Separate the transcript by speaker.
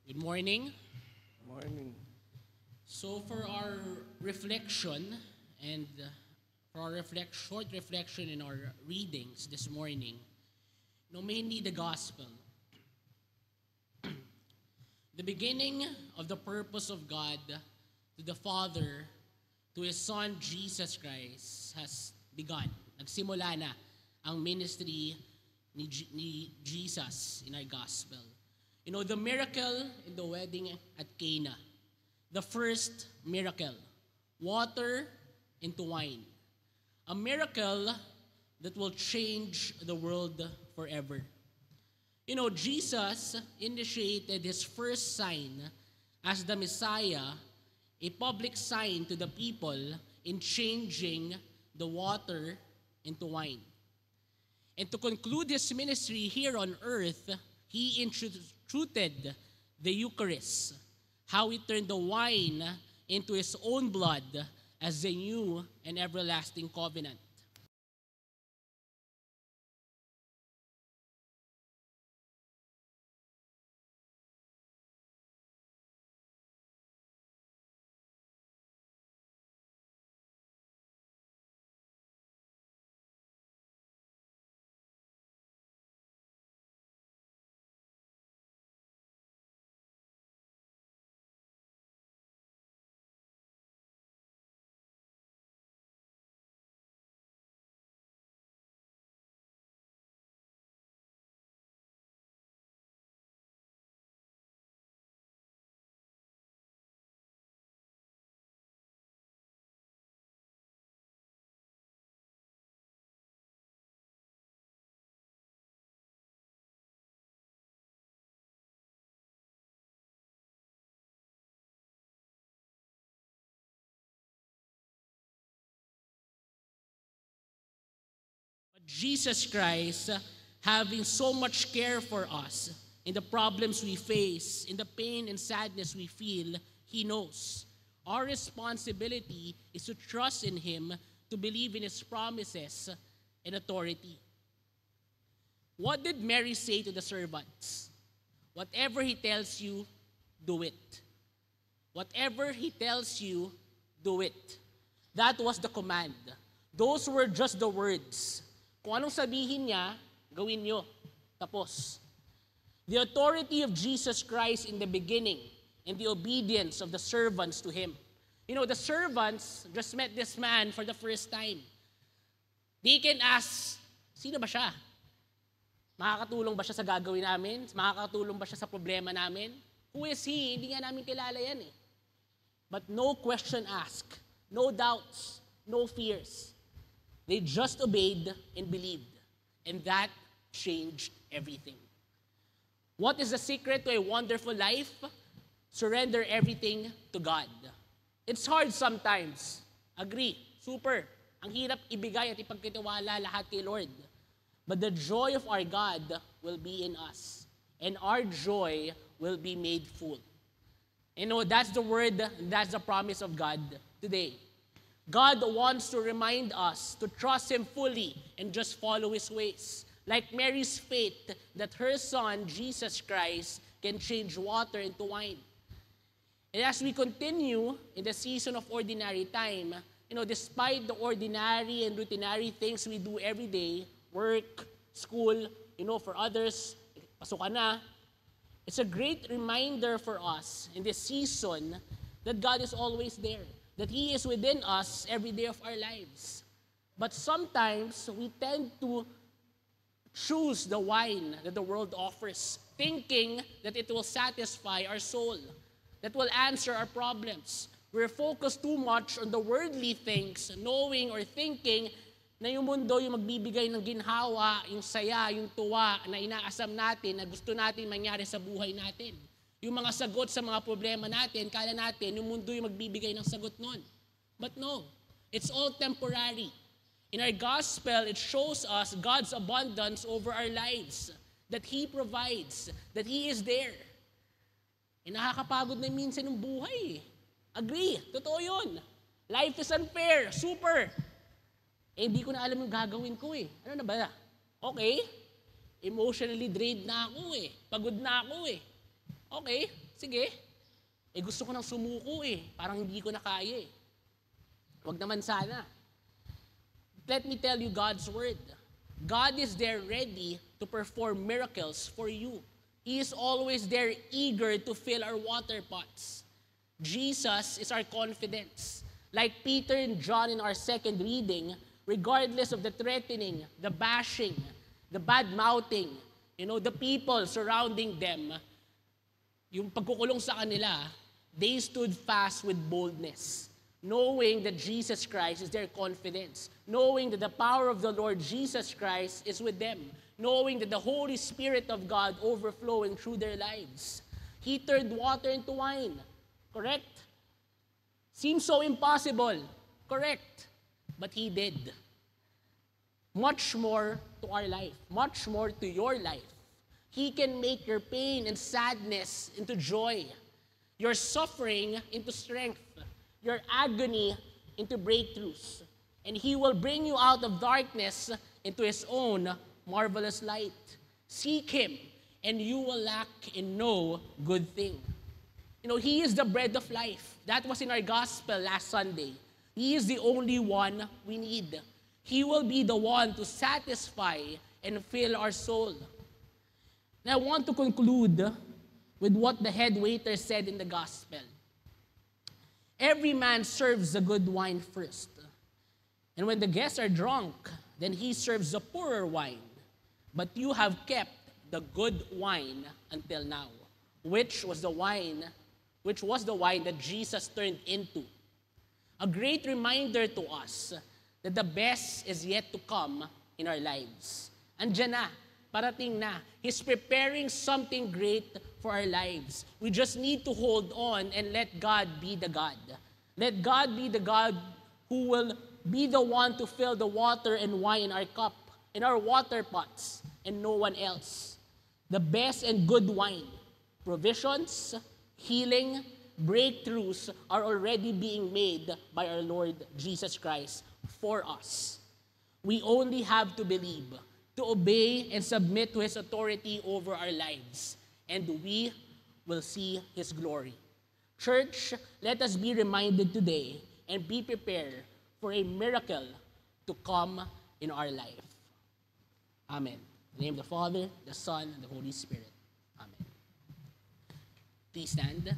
Speaker 1: Good morning.
Speaker 2: Morning.
Speaker 1: So for our reflection and for our short reflection in our readings this morning, mainly the gospel. The beginning of the purpose of God to the Father, to His Son Jesus Christ has begun. Nagsimula na ang ministry ni Jesus in our gospel. The miracle in the wedding at Cana. The first miracle, water into wine. A miracle that will change the world forever. Jesus initiated His first sign as the Messiah, a public sign to the people in changing the water into wine. And to conclude His ministry here on earth, He instituted the Eucharist, how He turned the wine into His own blood as a new and everlasting covenant. Jesus Christ, having so much care for us in the problems we face, in the pain and sadness we feel, He knows. Our responsibility is to trust in Him, to believe in His promises and authority. What did Mary say to the servants? Whatever He tells you, do it. Whatever He tells you, do it. That was the command. Those were just the words. Kung anong sabihin niya, gawin nyo. Tapos. The authority of Jesus Christ in the beginning and the obedience of the servants to Him. The servants just met this man for the first time. They can ask, sino ba siya? Makakatulong ba siya sa gagawin namin? Makakatulong ba siya sa problema namin? Who is He? Hindi nga namin kilala yan eh. But no question asked. No doubts. No fears. They just obeyed and believed. And that changed everything. What is the secret to a wonderful life? Surrender everything to God. It's hard sometimes. Agree. Super. Ang hirap ibigay at ipagkitiwala lahat kay Lord. But the joy of our God will be in us. And our joy will be made full. That's the word, that's the promise of God today. God wants to remind us to trust Him fully and just follow His ways. Like Mary's faith that her Son, Jesus Christ, can change water into wine. And as we continue in the season of ordinary time, despite the ordinary and routinary things we do every day, work, school, for others, pasok ka na, it's a great reminder for us in this season that God is always there. That He is within us every day of our lives. But sometimes we tend to choose the wine that the world offers, thinking that it will satisfy our soul, that will answer our problems. We're focused too much on the worldly things, knowing or thinking na yung mundo yung magbibigay ng ginhawa, yung saya, yung tuwa na inaasam natin, na gusto natin mangyari sa buhay natin. Yung mga sagot sa mga problema natin, kala natin, yung mundo yung magbibigay ng sagot nun. But no, it's all temporary. In our gospel, it shows us God's abundance over our lives. That He provides, that He is there. Nakakapagod na minsan ng buhay. Agree, totoo yun. Life is unfair, super. Hindi ko na alam yung gagawin ko eh. Ano na ba? Okay, emotionally drained na ako eh. Pagod na ako eh. Okay, sige. Gusto ko nang sumuko Parang hindi ko na kaya Wag naman sana. Let me tell you God's word. God is there ready to perform miracles for you. He is always there eager to fill our water pots. Jesus is our confidence. Like Peter and John in our second reading, regardless of the threatening, the bashing, the bad-mouthing, the people surrounding them, yung pagkukulong sa kanila, they stood fast with boldness, knowing that Jesus Christ is their confidence, knowing that the power of the Lord Jesus Christ is with them, knowing that the Holy Spirit of God overflowing through their lives. He turned water into wine. Correct? Seems so impossible. Correct. But He did. Much more to our life. Much more to your life. He can make your pain and sadness into joy. Your suffering into strength. Your agony into breakthroughs. And He will bring you out of darkness into His own marvelous light. Seek Him, and you will lack in no good thing. He is the bread of life. That was in our gospel last Sunday. He is the only one we need. He will be the one to satisfy and fill our soul. Now, I want to conclude with what the head waiter said in the gospel. Every man serves the good wine first. And when the guests are drunk, then he serves the poorer wine. But you have kept the good wine until now, which was the wine that Jesus turned into. A great reminder to us that the best is yet to come in our lives. Andiyan na, parating na. He's preparing something great for our lives. We just need to hold on and let God be the God. Let God be the God who will be the one to fill the water and wine in our cup, in our water pots, and no one else. The best and good wine, provisions, healing, breakthroughs are already being made by our Lord Jesus Christ for us. We only have to believe, to obey and submit to His authority over our lives, and we will see His glory. Church, let us be reminded today and be prepared for a miracle to come in our life. Amen. In the name of the Father, the Son, and the Holy Spirit. Amen. Please stand.